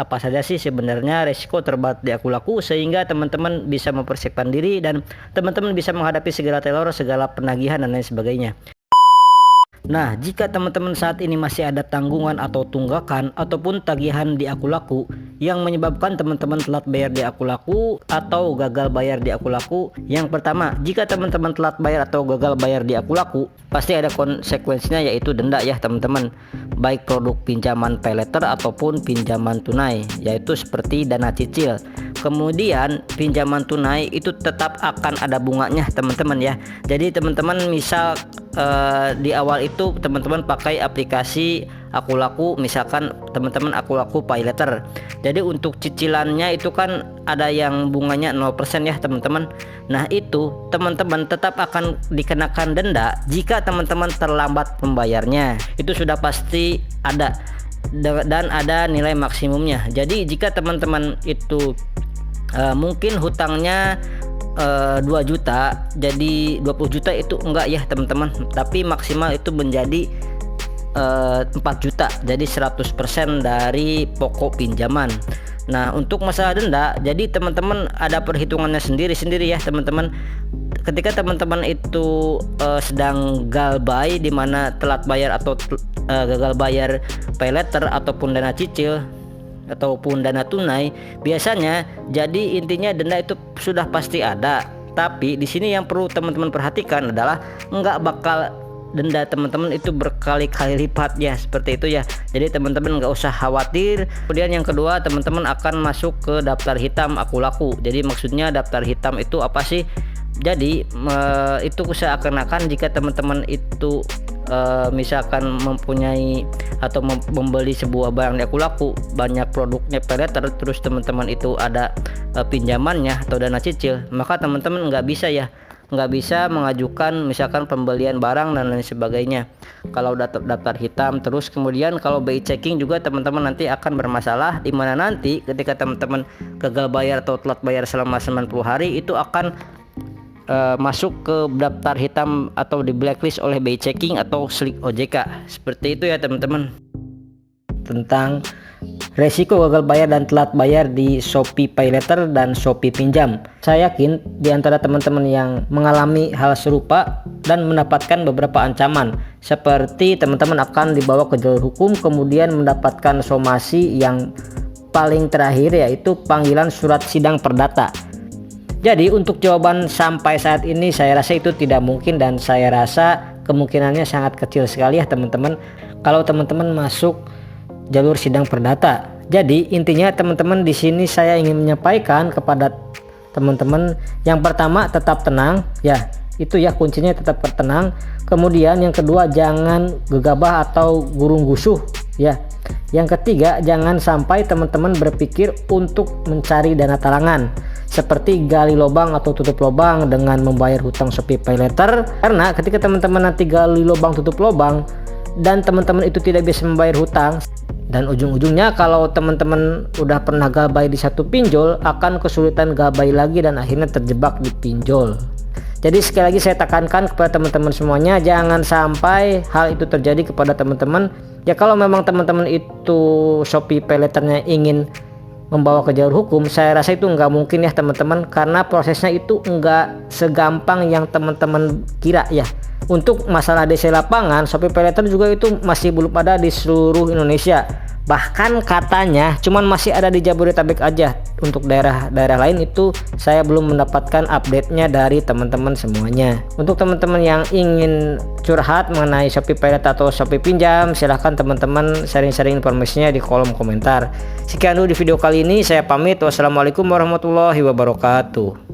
apa saja sih sebenarnya resiko terberat di Akulaku, sehingga teman-teman bisa mempersiapkan diri dan teman-teman bisa menghadapi segala teror, segala penagihan dan lain sebagainya. Nah, jika teman-teman saat ini masih ada tanggungan atau tunggakan ataupun tagihan di Akulaku yang menyebabkan teman-teman telat bayar di Akulaku atau gagal bayar di Akulaku, yang pertama, jika teman-teman telat bayar atau gagal bayar di Akulaku, pasti ada konsekuensinya, yaitu denda ya teman-teman, baik produk pinjaman paylater ataupun pinjaman tunai, yaitu seperti dana cicil. Kemudian pinjaman tunai itu tetap akan ada bunganya teman-teman ya. Jadi teman-teman misal di awal itu teman-teman pakai aplikasi Akulaku, misalkan teman-teman Akulaku paylater. Jadi untuk cicilannya itu kan ada yang bunganya 0% ya teman-teman. Nah, itu teman-teman tetap akan dikenakan denda jika teman-teman terlambat membayarnya. Itu sudah pasti ada dan ada nilai maksimumnya. Jadi jika teman-teman itu mungkin hutangnya 2 juta, jadi 20 juta itu enggak ya teman-teman, tapi maksimal itu menjadi 4 juta, jadi 100% dari pokok pinjaman. Nah, untuk masalah denda, jadi teman-teman ada perhitungannya sendiri-sendiri ya teman-teman. Ketika teman-teman itu sedang galbay, dimana telat bayar atau gagal bayar paylater ataupun dana cicil ataupun dana tunai, biasanya jadi intinya denda itu sudah pasti ada. Tapi di sini yang perlu teman-teman perhatikan adalah nggak bakal denda teman-teman itu berkali-kali lipat ya, seperti itu ya. Jadi teman-teman nggak usah khawatir. Kemudian yang kedua, teman-teman akan masuk ke daftar hitam Akulaku. Jadi maksudnya daftar hitam itu apa sih? Jadi itu seakan-akan jika teman-teman itu misalkan mempunyai atau membeli sebuah barang di Akulaku, banyak produknya paylater, terus teman-teman itu ada pinjamannya atau dana cicil, maka teman-teman nggak bisa mengajukan misalkan pembelian barang dan lain sebagainya kalau daftar hitam. Terus kemudian kalau BI checking juga teman-teman nanti akan bermasalah, dimana nanti ketika teman-teman gagal bayar atau telat bayar selama 90 hari itu akan masuk ke daftar hitam atau di blacklist oleh BI checking atau Slick OJK. Seperti itu ya teman-teman, tentang resiko gagal bayar dan telat bayar di Shopee Paylater dan Shopee Pinjam. Saya yakin di antara teman-teman yang mengalami hal serupa dan mendapatkan beberapa ancaman, seperti teman-teman akan dibawa ke jalur hukum, kemudian mendapatkan somasi yang paling terakhir yaitu panggilan surat sidang perdata. Jadi untuk jawaban sampai saat ini saya rasa itu tidak mungkin, dan saya rasa kemungkinannya sangat kecil sekali ya teman-teman kalau teman-teman masuk jalur sidang perdata. Jadi intinya teman-teman di sini saya ingin menyampaikan kepada teman-teman, yang pertama tetap tenang ya, itu ya kuncinya, tetap tenang. Kemudian yang kedua, jangan gegabah atau gurung gusuh ya. Yang ketiga, jangan sampai teman-teman berpikir untuk mencari dana talangan seperti gali lubang atau tutup lubang dengan membayar hutang Shopee Paylater, karena ketika teman-teman nanti gali lubang tutup lubang dan teman-teman itu tidak bisa membayar hutang, dan ujung-ujungnya kalau teman-teman udah pernah gabay di satu pinjol akan kesulitan gabay lagi dan akhirnya terjebak di pinjol. Jadi sekali lagi saya tekankan kepada teman-teman semuanya, jangan sampai hal itu terjadi kepada teman-teman. Ya kalau memang teman-teman itu Shopee Paylaternya ingin membawa ke jalur hukum, saya rasa itu nggak mungkin ya teman-teman, karena prosesnya itu nggak segampang yang teman-teman kira ya. Untuk masalah DC lapangan, Shopee Paylater juga itu masih belum ada di seluruh Indonesia. Bahkan katanya cuman masih ada di Jabodetabek aja. Untuk daerah-daerah lain itu saya belum mendapatkan update-nya dari teman-teman semuanya. Untuk teman-teman yang ingin curhat mengenai Shopee Paylater atau Shopee Pinjam, silahkan teman-teman sharing-sharing informasinya di kolom komentar. Sekian dulu di video kali ini, saya pamit. Wassalamualaikum warahmatullahi wabarakatuh.